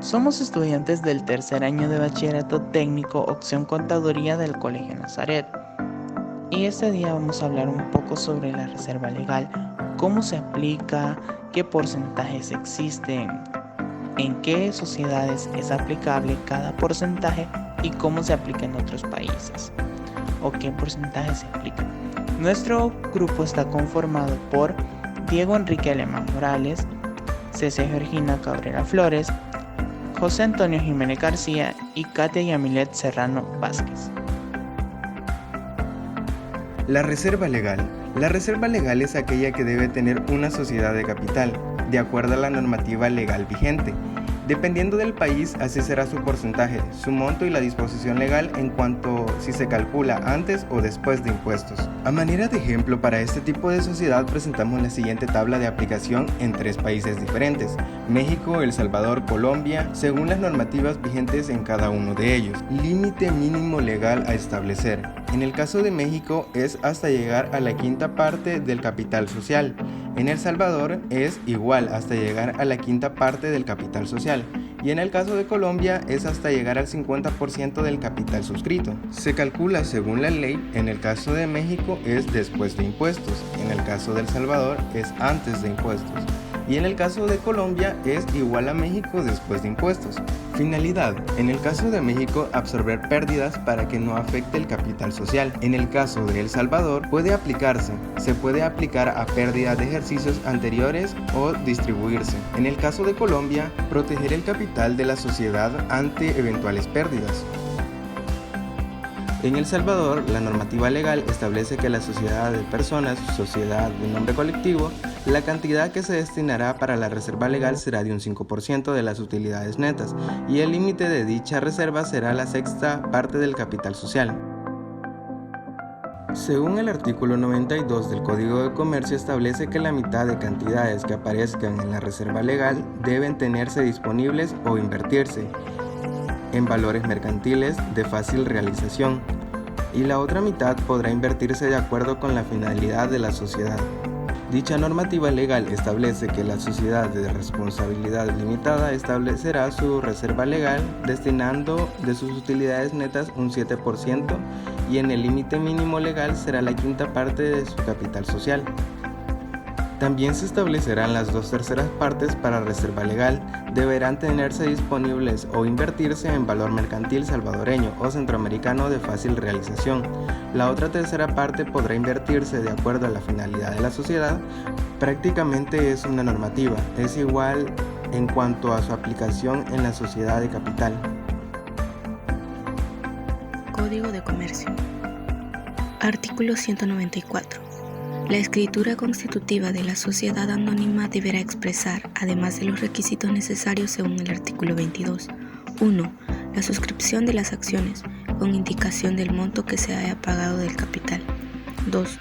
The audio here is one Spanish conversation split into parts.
Somos estudiantes del tercer año de bachillerato técnico opción contaduría del Colegio Nazaret. Y este día vamos a hablar un poco sobre la reserva legal, cómo se aplica, qué porcentajes existen, en qué sociedades es aplicable cada porcentaje y cómo se aplica en otros países o qué porcentaje se aplica. Nuestro grupo está conformado por Diego Enrique Alemán Morales, Cece Georgina Cabrera Flores, José Antonio Jiménez García y Katia Yamilet Serrano Vázquez. La reserva legal. La reserva legal es aquella que debe tener una sociedad de capital, de acuerdo a la normativa legal vigente. Dependiendo del país, así será su porcentaje, su monto y la disposición legal en cuanto si se calcula antes o después de impuestos. A manera de ejemplo, para este tipo de sociedad presentamos la siguiente tabla de aplicación en 3 países diferentes: México, El Salvador, Colombia, según las normativas vigentes en cada uno de ellos. Límite mínimo legal a establecer. En el caso de México es hasta llegar a la quinta parte del capital social. En El Salvador es igual hasta llegar a la quinta parte del capital social. Y en el caso de Colombia es hasta llegar al 50% del capital suscrito. Se calcula según la ley. En el caso de México es después de impuestos. En el caso de El Salvador es antes de impuestos. Y en el caso de Colombia es igual a México después de impuestos. Finalidad: en el caso de México, absorber pérdidas para que no afecte el capital social. En el caso de El Salvador se puede aplicar a pérdida de ejercicios anteriores o distribuirse. En el caso de Colombia, proteger el capital de la sociedad ante eventuales pérdidas. En El Salvador, la normativa legal establece que la sociedad de personas, sociedad de nombre colectivo, la cantidad que se destinará para la reserva legal será de un 5% de las utilidades netas y el límite de dicha reserva será la sexta parte del capital social. Según el artículo 92 del Código de Comercio establece que la mitad de cantidades que aparezcan en la reserva legal deben tenerse disponibles o invertirse en valores mercantiles de fácil realización, y la otra mitad podrá invertirse de acuerdo con la finalidad de la sociedad. Dicha normativa legal establece que la sociedad de responsabilidad limitada establecerá su reserva legal destinando de sus utilidades netas un 7% y en el límite mínimo legal será la quinta parte de su capital social. También se establecerán las 2/3 partes para reserva legal. Deberán tenerse disponibles o invertirse en valor mercantil salvadoreño o centroamericano de fácil realización. La otra tercera parte podrá invertirse de acuerdo a la finalidad de la sociedad. Prácticamente es una normativa, es igual en cuanto a su aplicación en la sociedad de capital. Código de Comercio. Artículo 194. La escritura constitutiva de la sociedad anónima deberá expresar, además de los requisitos necesarios según el artículo 22, 1. La suscripción de las acciones, con indicación del monto que se haya pagado del capital. 2.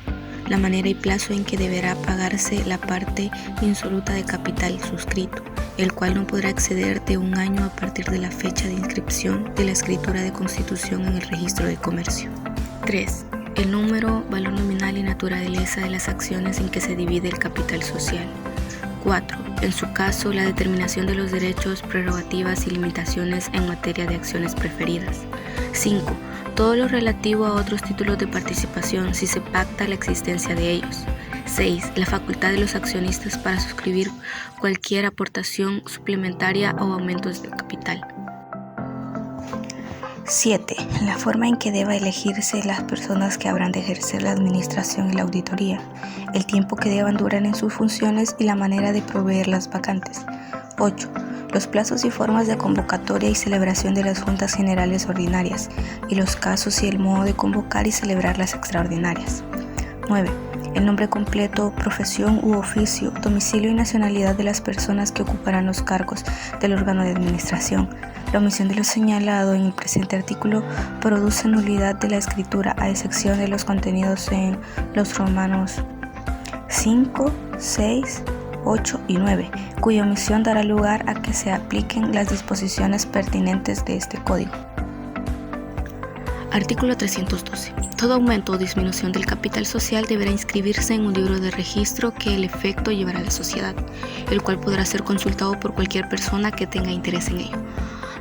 La manera y plazo en que deberá pagarse la parte insoluta de capital suscrito, el cual no podrá exceder de 1 año a partir de la fecha de inscripción de la escritura de constitución en el registro de comercio. 3. El número, valor nominal y naturaleza de las acciones en que se divide el capital social. 4. En su caso, la determinación de los derechos, prerrogativas y limitaciones en materia de acciones preferidas. 5. Todo lo relativo a otros títulos de participación si se pacta la existencia de ellos. 6. La facultad de los accionistas para suscribir cualquier aportación suplementaria o aumentos del capital. 7. La forma en que deba elegirse las personas que habrán de ejercer la administración y la auditoría, el tiempo que deban durar en sus funciones y la manera de proveer las vacantes. 8. Los plazos y formas de convocatoria y celebración de las juntas generales ordinarias y los casos y el modo de convocar y celebrar las extraordinarias. 9. El nombre completo, profesión u oficio, domicilio y nacionalidad de las personas que ocuparán los cargos del órgano de administración. La omisión de lo señalado en el presente artículo produce nulidad de la escritura, a excepción de los contenidos en los romanos 5, 6, 8 y 9, cuya omisión dará lugar a que se apliquen las disposiciones pertinentes de este código. Artículo 312. Todo aumento o disminución del capital social deberá inscribirse en un libro de registro que el efecto llevará a la sociedad, el cual podrá ser consultado por cualquier persona que tenga interés en ello.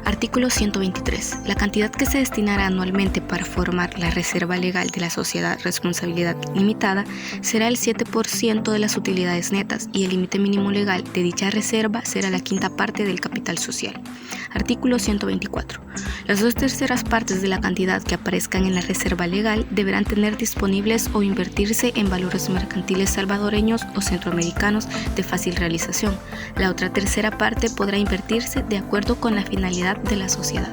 Artículo 123. La cantidad que se destinará anualmente para formar la reserva legal de la sociedad responsabilidad limitada será el 7% de las utilidades netas y el límite mínimo legal de dicha reserva será la quinta parte del capital social. Artículo 124. Las 2/3 partes de la cantidad que aparezcan en la reserva legal deberán tener disponibles o invertirse en valores mercantiles salvadoreños o centroamericanos de fácil realización. La otra tercera parte podrá invertirse de acuerdo con la finalidad de la sociedad.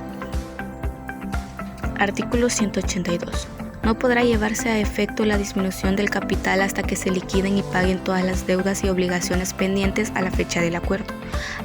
Artículo 182. No podrá llevarse a efecto la disminución del capital hasta que se liquiden y paguen todas las deudas y obligaciones pendientes a la fecha del acuerdo,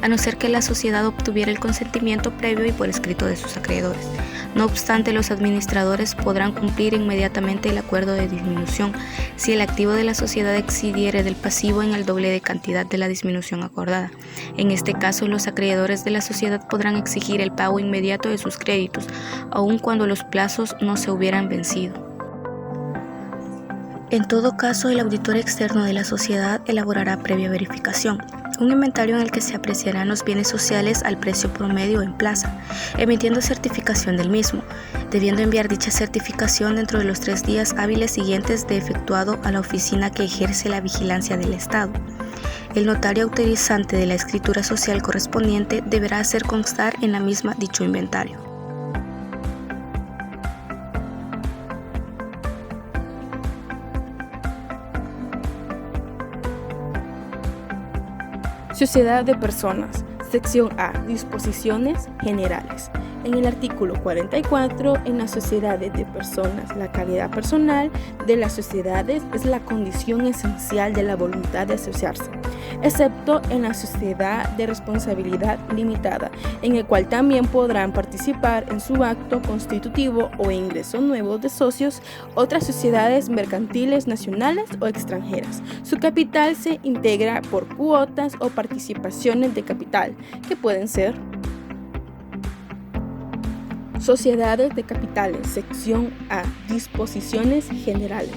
a no ser que la sociedad obtuviera el consentimiento previo y por escrito de sus acreedores. No obstante, los administradores podrán cumplir inmediatamente el acuerdo de disminución si el activo de la sociedad excediere del pasivo en el doble de cantidad de la disminución acordada. En este caso, los acreedores de la sociedad podrán exigir el pago inmediato de sus créditos, aun cuando los plazos no se hubieran vencido. En todo caso, el auditor externo de la sociedad elaborará previa verificación, un inventario en el que se apreciarán los bienes sociales al precio promedio en plaza, emitiendo certificación del mismo, debiendo enviar dicha certificación dentro de los 3 días hábiles siguientes de efectuado a la oficina que ejerce la vigilancia del Estado. El notario autorizante de la escritura social correspondiente deberá hacer constar en la misma dicho inventario. Sociedad de personas. Sección A. Disposiciones generales. En el artículo 44, en las sociedades de personas, la calidad personal de las sociedades es la condición esencial de la voluntad de asociarse, excepto en la sociedad de responsabilidad limitada, en el cual también podrán participar en su acto constitutivo o ingreso nuevo de socios otras sociedades mercantiles nacionales o extranjeras. Su capital se integra por cuotas o participaciones de capital, que pueden ser sociedades de capitales. Sección A. Disposiciones generales.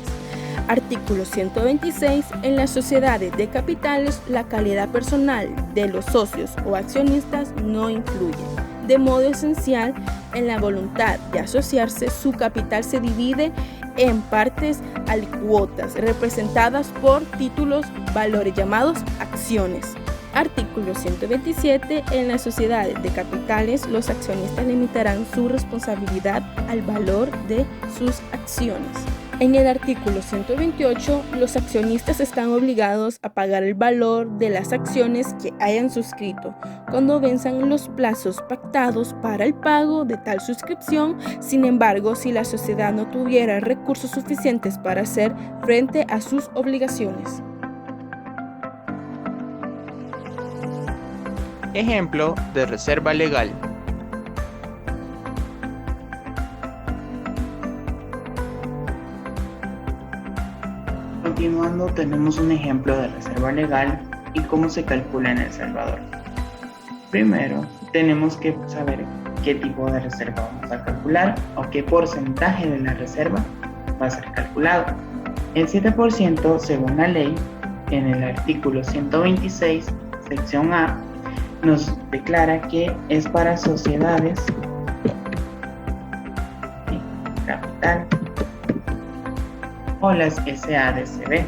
Artículo 126. En las sociedades de capitales, la calidad personal de los socios o accionistas no influye. De modo esencial, en la voluntad de asociarse, su capital se divide en partes alícuotas representadas por títulos, valores llamados acciones. Artículo 127. En las sociedades de capitales, los accionistas limitarán su responsabilidad al valor de sus acciones. En el artículo 128, los accionistas están obligados a pagar el valor de las acciones que hayan suscrito cuando venzan los plazos pactados para el pago de tal suscripción. Sin embargo, si la sociedad no tuviera recursos suficientes para hacer frente a sus obligaciones. Ejemplo de reserva legal. Continuando, tenemos un ejemplo de reserva legal y cómo se calcula en El Salvador. Primero, tenemos que saber qué tipo de reserva vamos a calcular o qué porcentaje de la reserva va a ser calculado. El 7%, según la ley, en el artículo 126, sección A, nos declara que es para sociedades de capital o las SADCB,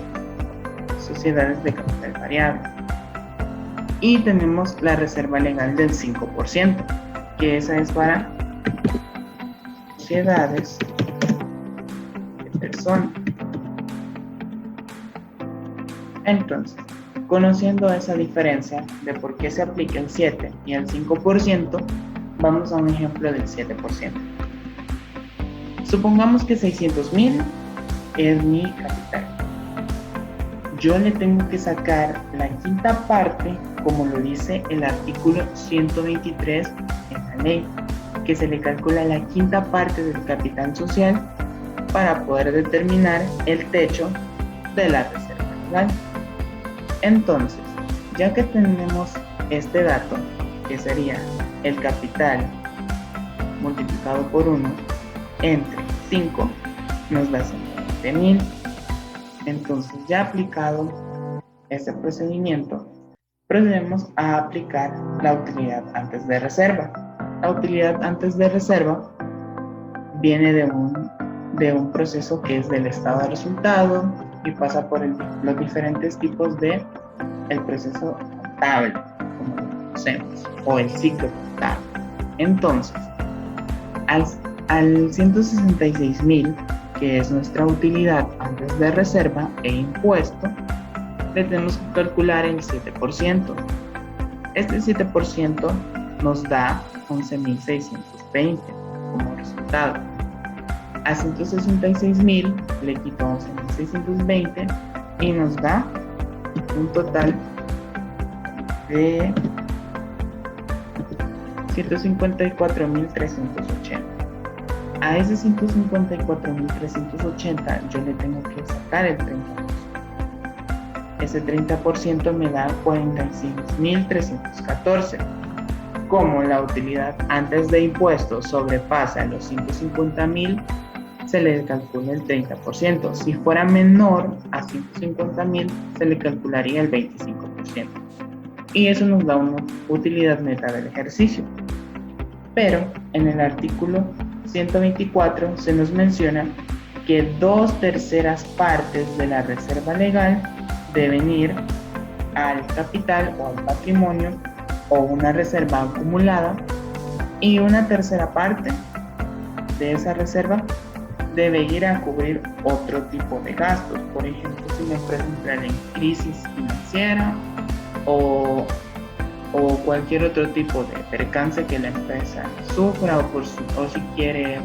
sociedades de capital variable. Y tenemos la reserva legal del 5%, que esa es para sociedades de personas. Entonces, conociendo esa diferencia de por qué se aplica el 7 y el 5%, vamos a un ejemplo del 7%. Supongamos que 600,000 es mi capital. Yo le tengo que sacar la quinta parte, como lo dice el artículo 123 en la ley, que se le calcula la quinta parte del capital social para poder determinar el techo de la reserva legal. Entonces, ya que tenemos este dato, que sería el capital multiplicado por 1 entre 5 nos da 120,000. Entonces, ya aplicado este procedimiento, procedemos a aplicar la utilidad antes de reserva. La utilidad antes de reserva viene de un proceso que es del estado de resultado y pasa por los diferentes tipos de el proceso contable, como lo conocemos, o el ciclo contable. Entonces, al 166,000, que es nuestra utilidad antes de reserva e impuesto, le tenemos que calcular el 7%. Este 7% nos da 11,620 como resultado. A 166,000 le quito 11,620 y nos da un total de 154,380. A ese 154,380 yo le tengo que sacar el 30%. Ese 30% me da 46,314. Como la utilidad antes de impuestos sobrepasa los 150,000, se le calcula el 30%. Si fuera menor a 150,000, se le calcularía el 25%. Y eso nos da una utilidad neta del ejercicio. Pero en el artículo 124 se nos menciona que 2/3 partes de la reserva legal deben ir al capital o al patrimonio o una reserva acumulada, y 1/3 parte de esa reserva debe ir a cubrir otro tipo de gastos. Por ejemplo, si la empresa entra en crisis financiera o cualquier otro tipo de percance que la empresa sufra, o si quiere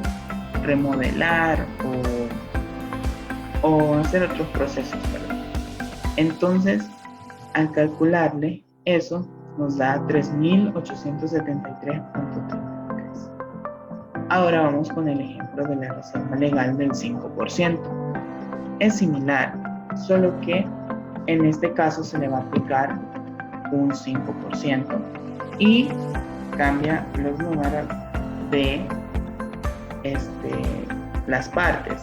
remodelar o hacer otros procesos, ¿verdad? Entonces, al calcularle eso, nos da 3,873,33. Ahora vamos con el ejemplo de la reserva legal del 5%. Es similar, solo que en este caso se le va a aplicar un 5% y cambia los números de las partes.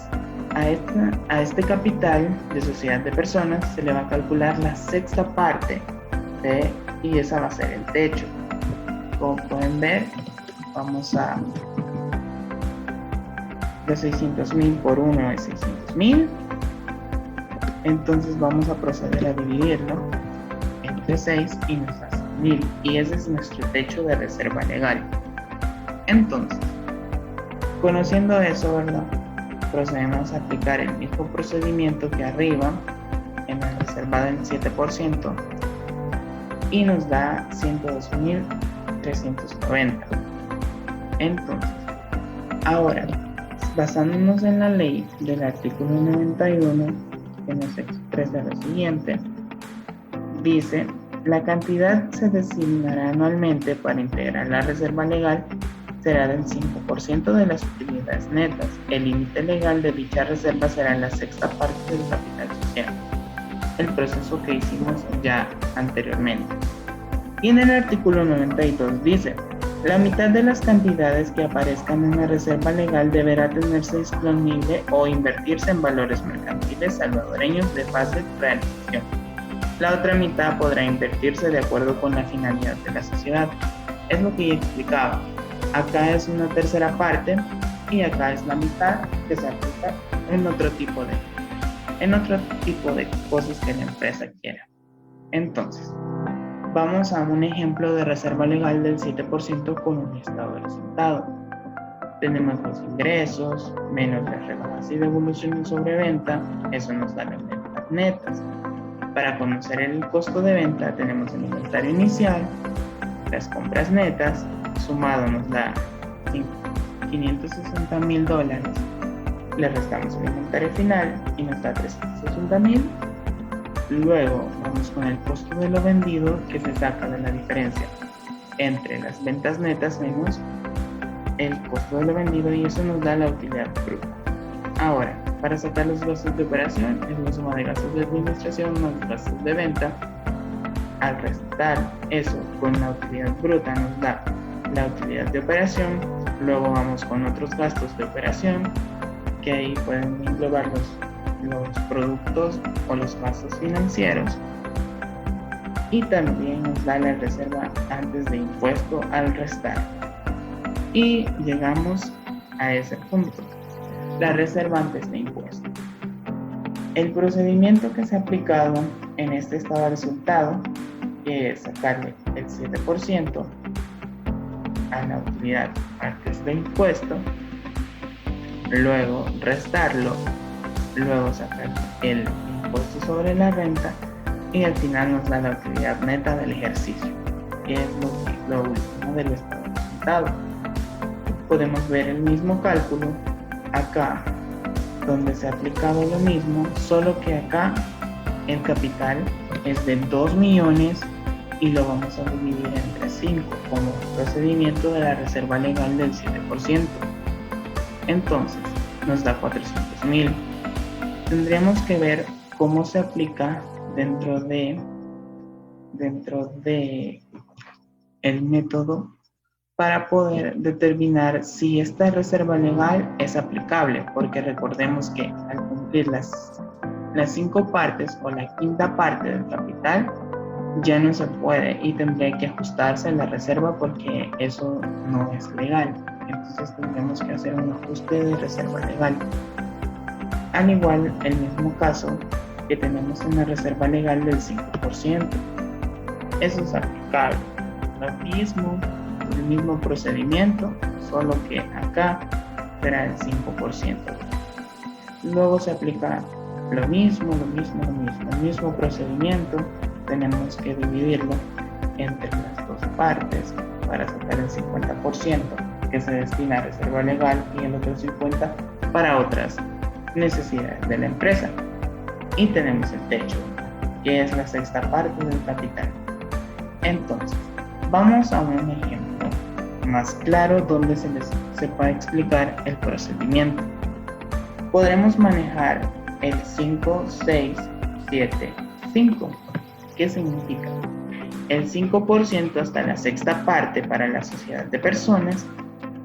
A este capital de sociedad de personas se le va a calcular la sexta parte y esa va a ser el techo. Como pueden ver, vamos a de 600,000 por 1 es 600,000. Entonces vamos a proceder a dividirlo entre 6 y nos da 100,000, y ese es nuestro techo de reserva legal. Entonces, conociendo eso, ¿verdad?, procedemos a aplicar el mismo procedimiento que arriba en la reserva del 7% y nos da 102,390. Entonces, ahora, basándonos en la ley del artículo 91, que nos expresa lo siguiente, dice: la cantidad se designará anualmente para integrar la reserva legal será del 5% de las utilidades netas. El límite legal de dicha reserva será la sexta parte del capital social. El proceso que hicimos ya anteriormente. Y en el artículo 92 dice: la mitad de las cantidades que aparezcan en la reserva legal deberá tenerse disponible o invertirse en valores mercantiles salvadoreños de fácil realización. La otra mitad podrá invertirse de acuerdo con la finalidad de la sociedad. Es lo que ya explicaba. Acá es 1/3 parte y acá es la mitad que se aplica en otro tipo de cosas que la empresa quiera. Entonces, vamos a un ejemplo de reserva legal del 7% con un estado de resultado. Tenemos los ingresos menos las rebajas y devoluciones sobre venta, eso nos da las ventas netas. Para conocer el costo de venta tenemos el inventario inicial, las compras netas, sumado nos da $560,000, le restamos el inventario final y nos da 360,000. Luego vamos con el costo de lo vendido, que se saca de la diferencia entre las ventas netas menos el costo de lo vendido, y eso nos da la utilidad bruta. Ahora, para sacar los gastos de operación, es la suma de gastos de administración más gastos de venta. Al restar eso con la utilidad bruta nos da la utilidad de operación. Luego vamos con otros gastos de operación que ahí pueden englobar los productos o los gastos financieros, y también nos da la reserva antes de impuesto al restar. Y llegamos a ese punto, la reserva antes de impuesto. El procedimiento que se ha aplicado en este estado de resultado es sacarle el 7% a la utilidad antes de impuesto, luego restarlo, luego sacar el impuesto sobre la renta y al final nos da la utilidad neta del ejercicio, que es lo último del estado de resultado. Podemos ver el mismo cálculo acá, donde se ha aplicado lo mismo, solo que acá el capital es de 2 millones y lo vamos a dividir entre 5 como procedimiento de la reserva legal del 7%. Entonces nos da 400,000. Tendríamos que ver cómo se aplica dentro de el método para poder determinar si esta reserva legal es aplicable, porque recordemos que al cumplir las 5 partes o la quinta parte del capital ya no se puede y tendría que ajustarse la reserva porque eso no es legal. Entonces tendremos que hacer un ajuste de reserva legal. Al igual, el mismo caso que tenemos en la reserva legal del 5%. Eso es aplicable. El mismo procedimiento, solo que acá será el 5%. Luego se aplica el mismo procedimiento. Tenemos que dividirlo entre las 2 partes para sacar el 50% que se destina a reserva legal y el otro 50% para otras necesidades de la empresa. Y tenemos el techo, que es la 6ª parte del capital. Entonces, vamos a un ejemplo más claro donde se puede explicar el procedimiento. Podremos manejar el 5, 6, 7, 5. ¿Qué significa? El 5% hasta la 6ª parte para la sociedad de personas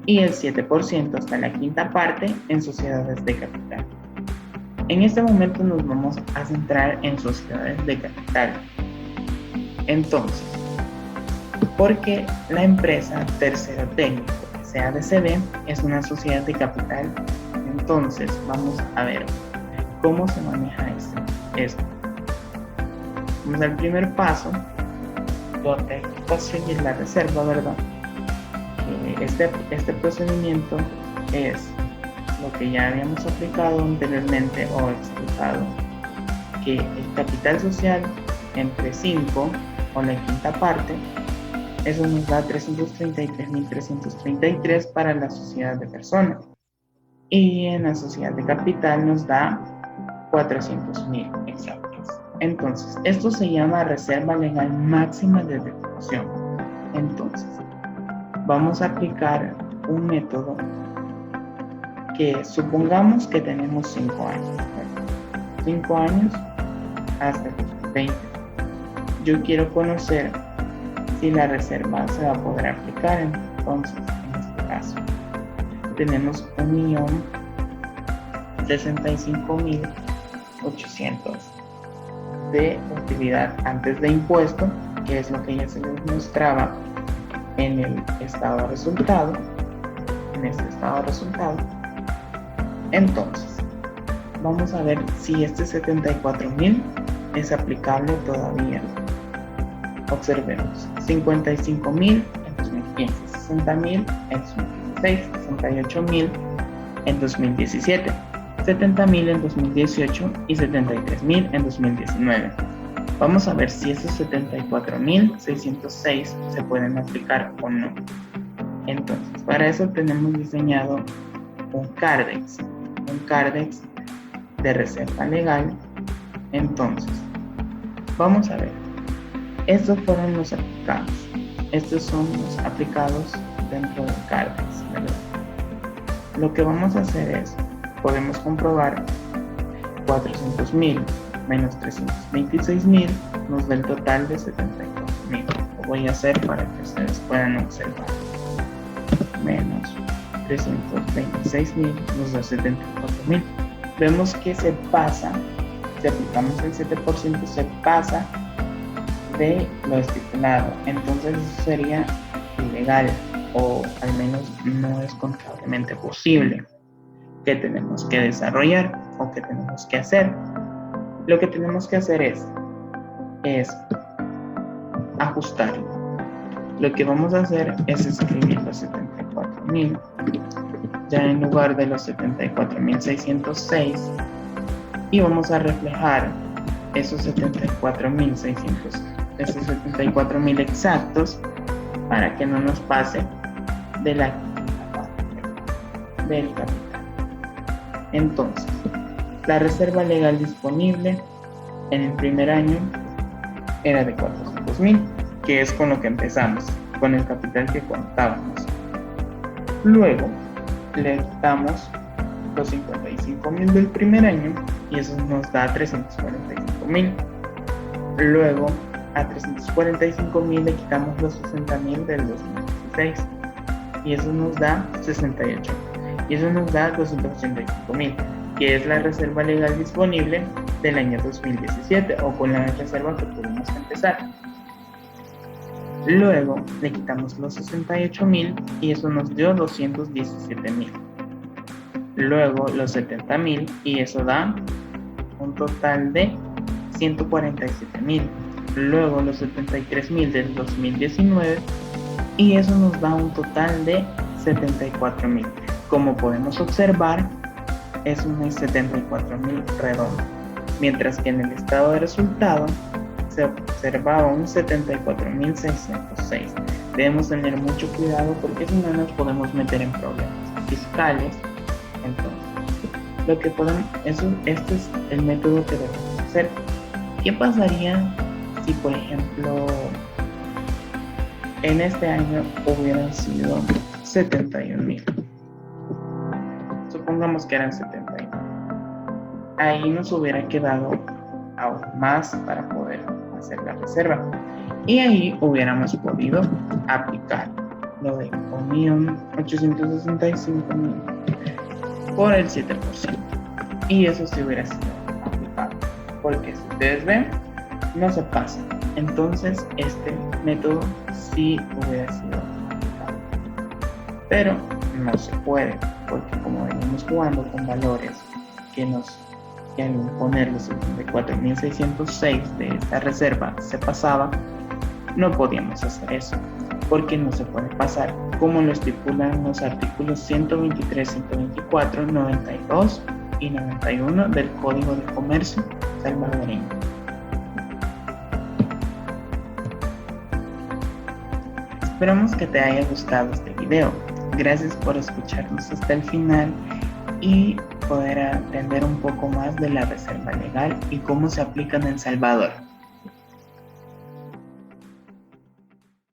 y el 7% hasta la 5ª parte en sociedades de capital. En este momento nos vamos a centrar en sociedades de capital. Entonces, porque la empresa Tercero Técnico SADCB es una sociedad de capital, entonces vamos a ver cómo se maneja esto. Vamos al primer paso, donde hay que conseguir la reserva, ¿verdad? Este procedimiento es lo que ya habíamos aplicado anteriormente o explicado, que el capital social entre 5 o la 5ª parte, eso nos da 333,333 para la sociedad de personas, y en la sociedad de capital nos da 400,000 exactos. Entonces, esto se llama reserva legal máxima de devolución. Entonces, vamos a aplicar un método que supongamos que tenemos 5 años. 5 años hasta el 2020. Yo quiero conocer si la reserva se va a poder aplicar. Entonces, en este caso, tenemos 1,065,800 de utilidad antes de impuesto, que es lo que ya se les mostraba en el estado de resultado, en este estado de resultado. Entonces, vamos a ver si este 74,000 es aplicable todavía. Observemos, 55,000 en 2015, 60,000 en 2016, 68,000 en 2017, 70,000 en 2018 y 73,000 en 2019. Vamos a ver si esos 74,606 se pueden aplicar o no. Entonces, para eso tenemos diseñado un CARDEX de reserva legal. Entonces, vamos a ver. Estos fueron los aplicados. Estos son los aplicados dentro del CARDEX, ¿verdad? Lo que vamos a hacer es, podemos comprobar 400,000 menos 326,000 nos da el total de 74,000. Lo voy a hacer para que ustedes puedan observar. Menos 326.000 nos da 74.000. Vemos que se pasa, si aplicamos el 7%, se pasa de lo estipulado. Entonces eso sería ilegal, o al menos no es contablemente posible. ¿Qué tenemos que desarrollar o qué tenemos que hacer? Lo que tenemos que hacer es ajustarlo. Lo que vamos a hacer es escribir los 74.000 ya en lugar de los 74.606 y vamos a reflejar esos 74.000 exactos para que no nos pase de la del capital. Entonces, la reserva legal disponible en el primer año era de 400.000, que es con lo que empezamos, con el capital que contábamos. Luego le quitamos los 55.000 del primer año y eso nos da 345.000. Luego a 345.000 le quitamos los 60.000 del 2016 y eso nos da 68. Y eso nos da 285.000, que es la reserva legal disponible del año 2017 o con la reserva que tuvimos que empezar. Luego le quitamos los 68.000 y eso nos dio 217.000. Luego los 70.000 y eso da un total de 147.000. Luego los 73.000 del 2019 y eso nos da un total de 74.000. Como podemos observar, es un 74.000 redondo, mientras que en el estado de resultado se observaba un 74.606. Debemos tener mucho cuidado porque si no nos podemos meter en problemas fiscales. Entonces, este es el método que debemos hacer. ¿Qué pasaría si, por ejemplo, en este año hubieran sido 71.000? Supongamos que eran 71. Ahí nos hubiera quedado aún más para poder hacer la reserva. Y ahí hubiéramos podido aplicar lo de 1.865.000 por el 7%. Y eso sí hubiera sido aplicado. Porque si ustedes ven, no se pasa. Entonces este método sí hubiera sido aplicado. Pero no se puede, porque como venimos jugando con valores que al imponer los 74.606 de esta reserva se pasaba, no podíamos hacer eso, porque no se puede pasar, como lo estipulan los artículos 123, 124, 92 y 91 del Código de Comercio salvadoreño. Esperamos que te haya gustado este video. Gracias por escucharnos hasta el final y poder aprender un poco más de la reserva legal y cómo se aplica en El Salvador.